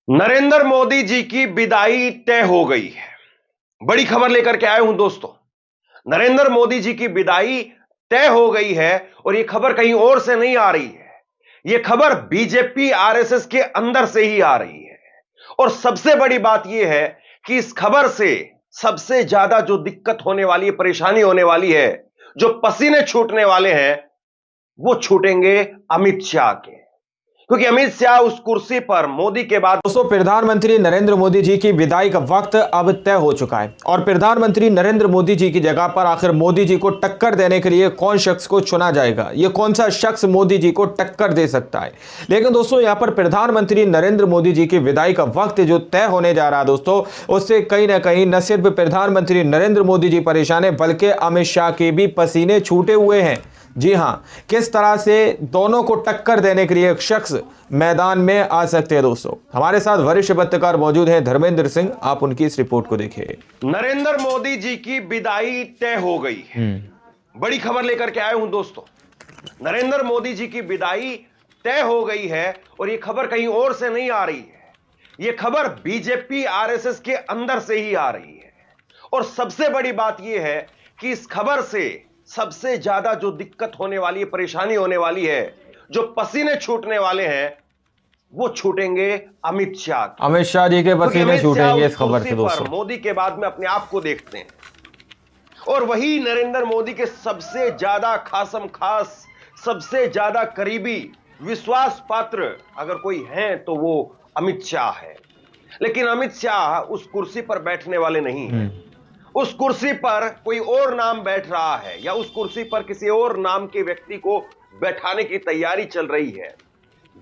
नरेंद्र मोदी जी की विदाई तय हो गई है। बड़ी खबर लेकर के आए हूं दोस्तों। नरेंद्र मोदी जी की विदाई तय हो गई है और यह खबर कहीं और से नहीं आ रही है। यह खबर बीजेपी आरएसएस के अंदर से ही आ रही है। और सबसे बड़ी बात यह है कि इस खबर से सबसे ज्यादा जो दिक्कत होने वाली है, परेशानी होने वाली है, जो पसीने छूटने वाले हैं, वो छूटेंगे अमित शाह के। क्योंकि अमित शाह उस कुर्सी पर मोदी के बाद दोस्तों, प्रधानमंत्री नरेंद्र मोदी जी की विदाई का वक्त अब तय हो चुका है और प्रधानमंत्री नरेंद्र मोदी जी की जगह पर आखिर मोदी जी को टक्कर देने के लिए कौन शख्स को चुना जाएगा, ये कौन सा शख्स मोदी जी को टक्कर दे सकता है। लेकिन दोस्तों, यहाँ पर प्रधानमंत्री नरेंद्र मोदी जी की विदाई का वक्त जो तय होने जा रहा है दोस्तों, उससे कहीं ना कहीं न सिर्फ प्रधानमंत्री नरेंद्र मोदी जी परेशान है, बल्कि अमित शाह के भी पसीने छूटे हुए हैं। जी हां, किस तरह से दोनों को टक्कर देने के लिए एक शख्स मैदान में आ सकते हैं। दोस्तों, हमारे साथ वरिष्ठ पत्रकार मौजूद हैं धर्मेंद्र सिंह, आप उनकी इस रिपोर्ट को देखिए। नरेंद्र मोदी जी की विदाई तय हो गई है। बड़ी खबर लेकर के आए हूं दोस्तों। नरेंद्र मोदी जी की विदाई तय हो गई है और यह खबर कहीं और से नहीं आ रही है। यह खबर बीजेपी आरएसएस के अंदर से ही आ रही है। और सबसे बड़ी बात यह है कि इस खबर से सबसे ज्यादा जो दिक्कत होने वाली है, परेशानी होने वाली है, जो पसीने छूटने वाले हैं, वो छूटेंगे अमित शाह। अमित शाह जी के पसीने छूटेंगे इस खबर से दोस्तों। मोदी के बाद में अपने आप को देखते हैं और वही नरेंद्र मोदी के सबसे ज्यादा खासम खास, सबसे ज्यादा करीबी, विश्वास पात्र अगर कोई है तो वो अमित शाह है। लेकिन अमित शाह उस कुर्सी पर बैठने वाले नहीं हैं। उस कुर्सी पर कोई और नाम बैठ रहा है या उस कुर्सी पर किसी और नाम के व्यक्ति को बैठाने की तैयारी चल रही है।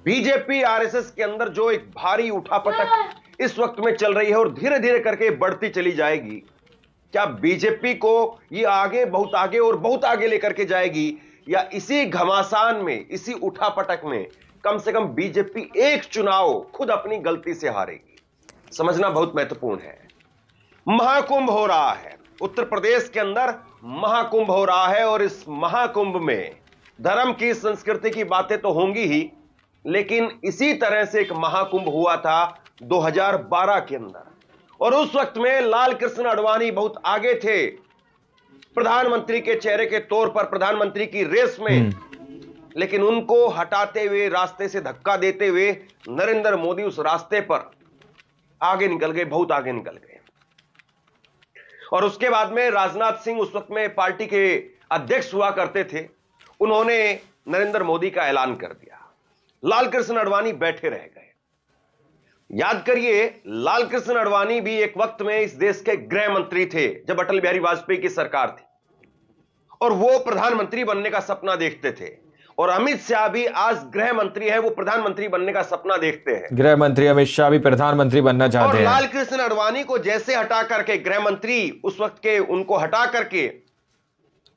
बीजेपी आरएसएस के अंदर जो एक भारी उठापटक इस वक्त में चल रही है और धीरे धीरे करके बढ़ती चली जाएगी। क्या बीजेपी को ये आगे, बहुत आगे और बहुत आगे लेकर के जाएगी, या इसी घमासान में, इसी उठापटक में कम से कम बीजेपी एक चुनाव खुद अपनी गलती से हारेगी? समझना बहुत महत्वपूर्ण है। महाकुंभ हो रहा है, उत्तर प्रदेश के अंदर महाकुंभ हो रहा है और इस महाकुंभ में धर्म की, संस्कृति की बातें तो होंगी ही, लेकिन इसी तरह से एक महाकुंभ हुआ था 2012 के अंदर और उस वक्त में लाल कृष्ण आडवाणी बहुत आगे थे प्रधानमंत्री के चेहरे के तौर पर, प्रधानमंत्री की रेस में। लेकिन उनको हटाते हुए, रास्ते से धक्का देते हुए नरेंद्र मोदी उस रास्ते पर आगे निकल गए, बहुत आगे निकल गए। और उसके बाद में राजनाथ सिंह उस वक्त में पार्टी के अध्यक्ष हुआ करते थे, उन्होंने नरेंद्र मोदी का ऐलान कर दिया। लाल कृष्ण आडवाणी बैठे रह गए। याद करिए, लाल कृष्ण आडवाणी भी एक वक्त में इस देश के गृह मंत्री थे जब अटल बिहारी वाजपेयी की सरकार थी और वो प्रधानमंत्री बनने का सपना देखते थे। और अमित शाह भी आज गृह मंत्री है, वो प्रधानमंत्री बनने का सपना देखते हैं। गृह मंत्री अमित शाह भी प्रधानमंत्री बनना चाहते हैं। और लाल कृष्ण आडवाणी को जैसे हटा करके, गृह मंत्री उस वक्त के, उनको हटा करके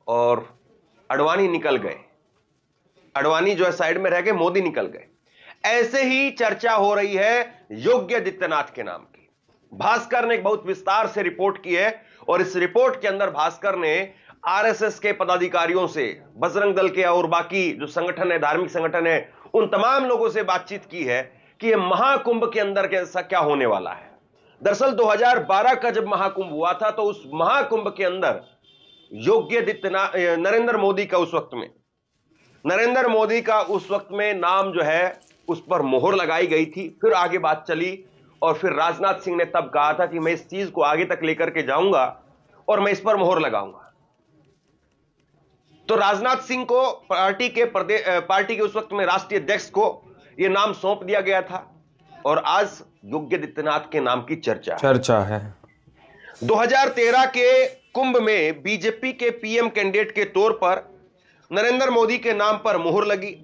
और आडवाणी निकल गए, आडवाणी जो है साइड में रह गए, मोदी निकल गए। ऐसे ही चर्चा हो रही है योगी आदित्यनाथ के नाम की। भास्कर ने एक बहुत विस्तार से रिपोर्ट की है और इस रिपोर्ट के अंदर भास्कर ने आरएसएस के पदाधिकारियों से, बजरंग दल के और बाकी जो संगठन है, धार्मिक संगठन है, उन तमाम लोगों से बातचीत की है कि यह महाकुंभ के अंदर कैसा क्या होने वाला है। दरअसल 2012 का जब महाकुंभ हुआ था तो उस महाकुंभ के अंदर योगी आदित्यनाथ, नरेंद्र मोदी का उस वक्त में नाम जो है उस पर मोहर लगाई गई थी। फिर आगे बात चली और फिर राजनाथ सिंह ने तब कहा था कि मैं इस चीज को आगे तक लेकर के जाऊंगा और मैं इस पर मोहर लगाऊंगा। तो राजनाथ सिंह को पार्टी के उस वक्त में राष्ट्रीय अध्यक्ष को यह नाम सौंप दिया गया था और आज योगी आदित्यनाथ के नाम की चर्चा है। 2013 के कुंभ में बीजेपी के पीएम कैंडिडेट के तौर पर नरेंद्र मोदी के नाम पर मुहर लगी।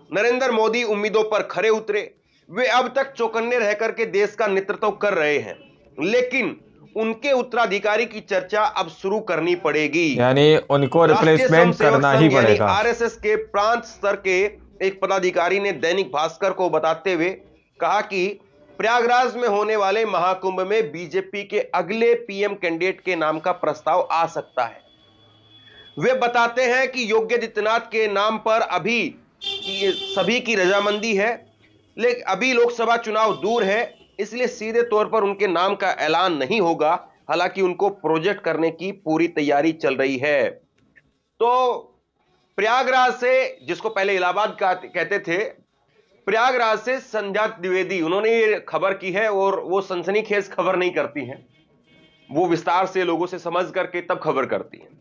नरेंद्र मोदी उम्मीदों पर खरे उतरे। वे अब तक चौकन्ने रह करके देश का नेतृत्व कर रहे हैं, लेकिन उनके उत्तराधिकारी की चर्चा अब शुरू करनी पड़ेगी, यानी उनको रिप्लेसमेंट करना ही पड़ेगा। आरएसएस के प्रांत स्तर के एक पदाधिकारी ने दैनिक भास्कर को बताते हुए कहा कि प्रयागराज में होने वाले महाकुंभ में बीजेपी के अगले पीएम कैंडिडेट के नाम का प्रस्ताव आ सकता है। वे बताते हैं कि योगी आदित्यनाथ के नाम पर अभी सभी की रजामंदी है, लेकिन अभी लोकसभा चुनाव दूर है, इसलिए सीधे तौर पर उनके नाम का ऐलान नहीं होगा, हालांकि उनको प्रोजेक्ट करने की पूरी तैयारी चल रही है। तो प्रयागराज से, जिसको पहले इलाहाबाद कहते थे, प्रयागराज से संध्या द्विवेदी, उन्होंने ये खबर की है और वो सनसनीखेज खबर नहीं करती हैं, वो विस्तार से लोगों से समझ करके तब खबर करती हैं।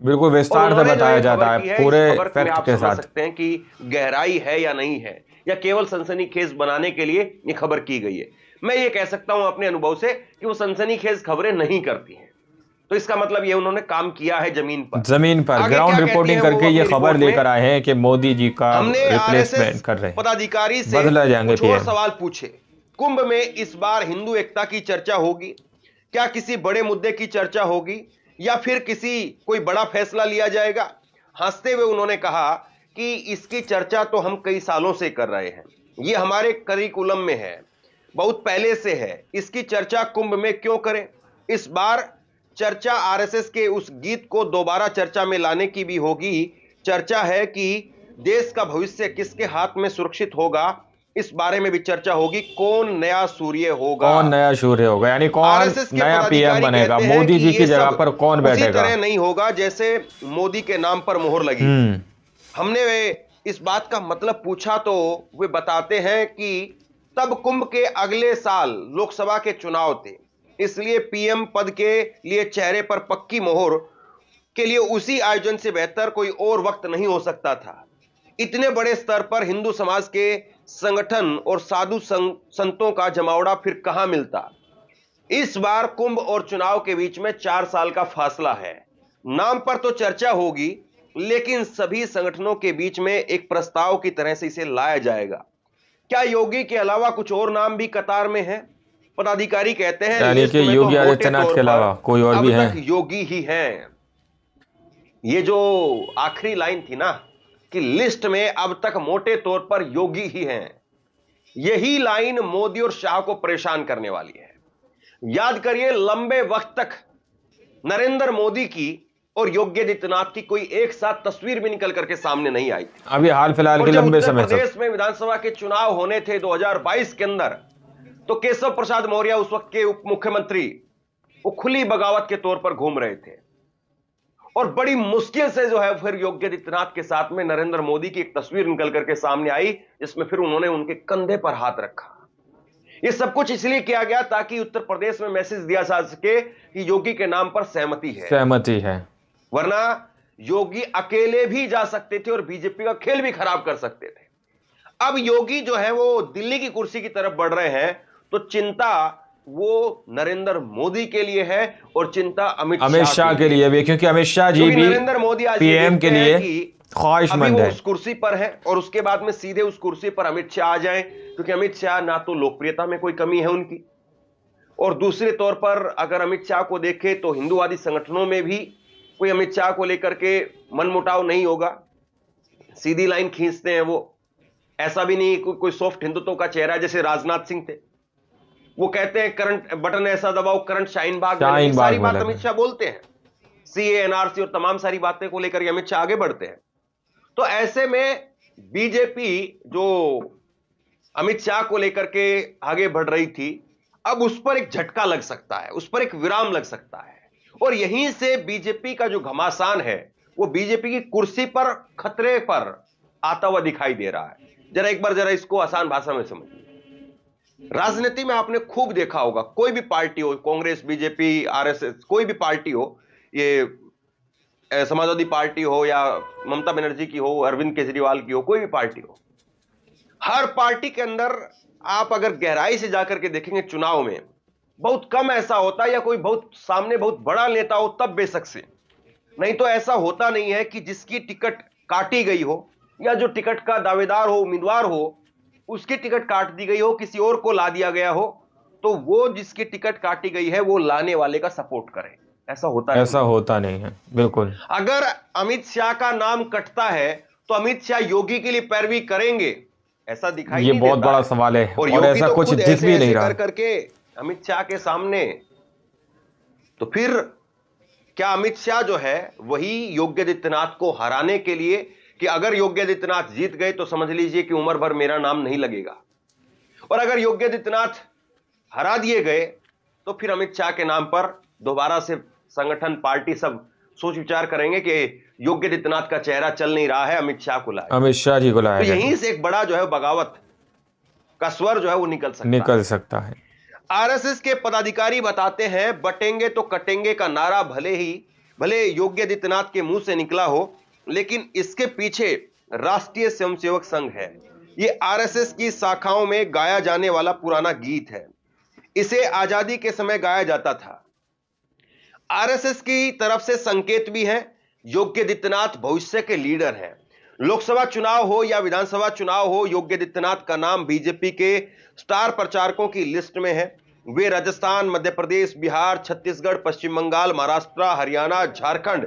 बिल्कुल विस्तार से बताया जाता है पूरे फैक्ट के साथ। सकते हैं कि गहराई है या नहीं है, या केवल सनसनीखेज बनाने के लिए ये खबर की गई है। मैं ये कह सकता हूं अपने अनुभव से कि वो सनसनीखेज खबरें नहीं करती हैं। तो इसका मतलब ये उन्होंने काम किया है जमीन पर ग्राउंड रिपोर्टिंग करके ये खबर लेकर आए हैं कि मोदी जी का रिप्लेसमेंट कर रहे हैं। पदाधिकारी से कुछ और सवाल पूछे। कुंभ में इस बार हिंदू एकता की चर्चा होगी क्या? किसी बड़े मुद्दे की चर्चा होगी या फिर कोई बड़ा फैसला लिया जाएगा? हंसते हुए उन्होंने कहा कि इसकी चर्चा तो हम कई सालों से कर रहे हैं, ये हमारे करिकुलम में है, बहुत पहले से है। इसकी चर्चा कुंभ में क्यों करें? इस बार चर्चा आरएसएस के उस गीत को दोबारा चर्चा में लाने की भी होगी। चर्चा है कि देश का भविष्य किसके हाथ में सुरक्षित होगा, इस बारे में भी चर्चा होगी। कौन नया सूर्य होगा, यानी कौन नया पीएम बनेगा, मोदी जी की जगह पर कौन बैठेगा? उसी तरह नहीं होगा जैसे मोदी के नाम पर मोहर लगी। हमने इस बात का मतलब पूछा तो वे बताते हैं कि तब कुंभ के अगले साल लोकसभा के चुनाव थे, इसलिए पीएम पद के लिए चेहरे पर पक्की मोहर के लिए उसी आयोजन से बेहतर कोई और वक्त नहीं हो सकता था। इतने बड़े स्तर पर हिंदू समाज के संगठन और साधु संतों का जमावड़ा फिर कहां मिलता। इस बार कुंभ और चुनाव के बीच में 4 साल का फासला है। नाम पर तो चर्चा होगी, लेकिन सभी संगठनों के बीच में एक प्रस्ताव की तरह से इसे लाया जाएगा। क्या योगी के अलावा कुछ और नाम भी कतार में है? पदाधिकारी कहते हैं यानी कि योगी आदित्यनाथ के अलावा कोई और भी है? योगी ही हैं। ये जो आखिरी लाइन थी ना कि लिस्ट में अब तक मोटे तौर पर योगी ही हैं, यही लाइन मोदी और शाह को परेशान करने वाली है। याद करिए, लंबे वक्त तक नरेंद्र मोदी की और योगी आदित्यनाथ की कोई एक साथ तस्वीर भी निकल करके सामने नहीं आई थी। अभी हाल फिलहाल के लंबे समय से प्रदेश में विधानसभा के चुनाव होने थे 2022 के अंदर, तो केशव प्रसाद मौर्य उस वक्त के उप मुख्यमंत्री, वो खुली बगावत के तौर पर घूम रहे थे और बड़ी मुश्किल से जो है फिर योगी आदित्यनाथ के साथ में नरेंद्र मोदी की एक तस्वीर निकल करके सामने आई, जिसमें फिर उन्होंने उनके कंधे पर हाथ रखा। यह सब कुछ इसलिए किया गया ताकि उत्तर प्रदेश में मैसेज दिया जा सके कि योगी के नाम पर सहमति है। वरना योगी अकेले भी जा सकते थे और बीजेपी का खेल भी खराब कर सकते थे। अब योगी जो है वो दिल्ली की कुर्सी की तरफ बढ़ रहे हैं, तो चिंता वो नरेंद्र मोदी के लिए है और चिंता अमित शाह के लिए भी, क्योंकि अमित शाह जी भी नरेंद्र मोदी आज पीएम के लिए ख्वाहिशमंद है। उस कुर्सी पर है और उसके बाद में सीधे उस कुर्सी पर अमित शाह आ जाएं, क्योंकि अमित शाह ना तो लोकप्रियता में कोई कमी है उनकी, और दूसरे तौर पर अगर अमित शाह को देखें तो हिंदूवादी संगठनों में भी कोई अमित शाह को लेकर के मनमुटाव नहीं होगा, सीधी लाइन खींचते हैं वो। ऐसा भी नहीं कोई सॉफ्ट हिंदुत्व का चेहरा जैसे राजनाथ सिंह थे, वो कहते हैं करंट बटन ऐसा दबाओ करंट शाहीन बाग, सारी बात अमित शाह बोलते हैं। सीए, एनआरसी और तमाम सारी बातें को लेकर अमित शाह आगे बढ़ते हैं। तो ऐसे में बीजेपी जो अमित शाह को लेकर के आगे बढ़ रही थी, अब उस पर एक झटका लग सकता है, उस पर एक विराम लग सकता है, और यहीं से बीजेपी का जो घमासान है वो बीजेपी की कुर्सी पर खतरे पर आता हुआ दिखाई दे रहा है। जरा इसको आसान भाषा में समझिए। राजनीति में आपने खूब देखा होगा, कोई भी पार्टी हो, कांग्रेस, बीजेपी, आरएसएस, कोई भी पार्टी हो, ये समाजवादी पार्टी हो या ममता बनर्जी की हो, अरविंद केजरीवाल की हो, कोई भी पार्टी हो, हर पार्टी के अंदर आप अगर गहराई से जाकर के देखेंगे चुनाव में बहुत कम ऐसा होता है, या कोई बहुत सामने बहुत बड़ा नेता हो तब बेशक से, नहीं तो ऐसा होता नहीं है कि जिसकी टिकट काटी गई हो या जो टिकट का दावेदार हो, उम्मीदवार हो, उसकी टिकट काट दी गई हो, किसी और को ला दिया गया हो, तो वो जिसकी टिकट काटी गई है वो लाने वाले का सपोर्ट करे। ऐसा होता नहीं है। बिल्कुल। अगर अमित शाह का नाम कटता है तो अमित शाह योगी के लिए पैरवी करेंगे, ऐसा दिखाई नहीं देता। ये बहुत बड़ा सवाल है और ऐसा कुछ दिख भी नहीं रहा करके अमित शाह के सामने। तो फिर क्या अमित शाह जो है वही योगी आदित्यनाथ को हराने के लिए, कि अगर योगी आदित्यनाथ जीत गए तो समझ लीजिए कि उम्र भर मेरा नाम नहीं लगेगा, और अगर योगी आदित्यनाथ हरा दिए गए तो फिर अमित शाह के नाम पर दोबारा से संगठन, पार्टी सब सोच विचार करेंगे कि योगी आदित्यनाथ का चेहरा चल नहीं रहा है, अमित शाह को लाए, अमित शाह जी को लाया तो जाए। यहीं से एक बड़ा जो है बगावत का स्वर जो है वो निकल सकता है। आरएसएस के पदाधिकारी बताते हैं, बटेंगे तो कटेंगे का नारा भले योगी आदित्यनाथ के मुंह से निकला हो, लेकिन इसके पीछे राष्ट्रीय स्वयंसेवक संघ है। ये आरएसएस की शाखाओं में गाया जाने वाला पुराना गीत है। इसे आजादी के समय गाया जाता था। आरएसएस की तरफ से संकेत भी है, योगी आदित्यनाथ भविष्य के लीडर हैं। लोकसभा चुनाव हो या विधानसभा चुनाव हो, योगी आदित्यनाथ का नाम बीजेपी के स्टार प्रचारकों की लिस्ट में है। वे राजस्थान, मध्य प्रदेश, बिहार, छत्तीसगढ़, पश्चिम बंगाल, महाराष्ट्र, हरियाणा, झारखंड,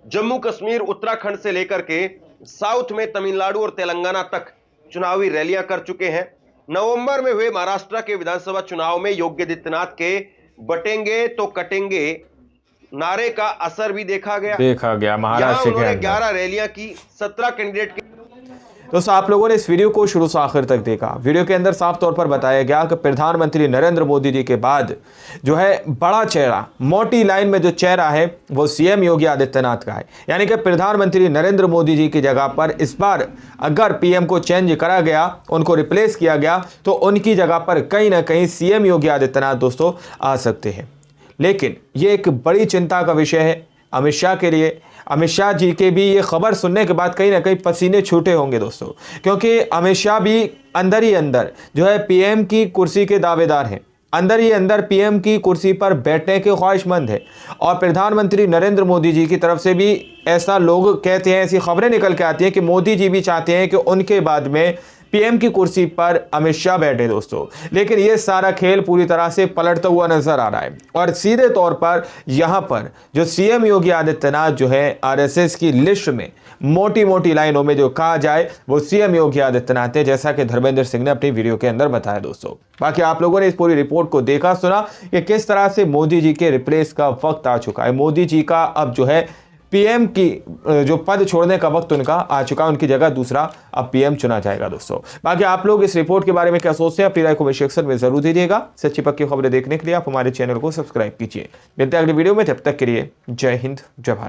जम्मू कश्मीर, उत्तराखंड से लेकर के साउथ में तमिलनाडु और तेलंगाना तक चुनावी रैलियां कर चुके हैं। नवंबर में हुए महाराष्ट्र के विधानसभा चुनाव में योगी आदित्यनाथ के बटेंगे तो कटेंगे नारे का असर भी देखा गया। महाराष्ट्र के अंदर 11 रैलियां की, 17 कैंडिडेट की। दोस्तों, आप लोगों ने इस वीडियो को शुरू से आखिर तक देखा। वीडियो के अंदर साफ तौर पर बताया गया कि प्रधानमंत्री नरेंद्र मोदी जी के बाद जो है बड़ा चेहरा, मोटी लाइन में जो चेहरा है वो सीएम योगी आदित्यनाथ का है। यानी कि प्रधानमंत्री नरेंद्र मोदी जी की जगह पर इस बार अगर पीएम को चेंज करा गया, उनको रिप्लेस किया गया, तो उनकी जगह पर कहीं ना कहीं सीएम योगी आदित्यनाथ दोस्तों आ सकते हैं। लेकिन ये एक बड़ी चिंता का विषय है अमित शाह के लिए। अमित शाह जी के भी ये खबर सुनने के बाद कहीं ना कहीं पसीने छूटे होंगे दोस्तों, क्योंकि अमित शाह भी अंदर ही अंदर जो है पीएम की कुर्सी के दावेदार हैं, अंदर ही अंदर पीएम की कुर्सी पर बैठने के ख्वाहिशमंद है। और प्रधानमंत्री नरेंद्र मोदी जी की तरफ से भी ऐसा लोग कहते हैं, ऐसी खबरें निकल के आती हैं कि मोदी जी भी चाहते हैं कि उनके बाद में पीएम की कुर्सी पर अमित शाह बैठे दोस्तों। लेकिन ये सारा खेल पूरी तरह से पलटता हुआ नजर आ रहा है और सीधे तौर पर यहाँ पर जो सीएम योगी आदित्यनाथ जो है आरएसएस की लिस्ट में मोटी लाइनों में जो कहा जाए वो सीएम योगी आदित्यनाथ है, जैसा कि धर्मेंद्र सिंह ने अपनी वीडियो के अंदर बताया दोस्तों। बाकी आप लोगों ने इस पूरी रिपोर्ट को देखा, सुना कि किस तरह से मोदी जी के रिप्लेस का वक्त आ चुका है। मोदी जी का अब जो है पीएम की जो पद छोड़ने का वक्त उनका आ चुका है, उनकी जगह दूसरा अब पीएम चुना जाएगा दोस्तों। बाकी आप लोग इस रिपोर्ट के बारे में क्या सोचते हैं, अपनी राय को कमेंट सेक्शन में जरूर दीजिएगा। सच्ची पक्की खबरें देखने के लिए आप हमारे चैनल को सब्सक्राइब कीजिए। मिलते हैं अगली वीडियो में, तब तक के लिए जय हिंद, जय भारत।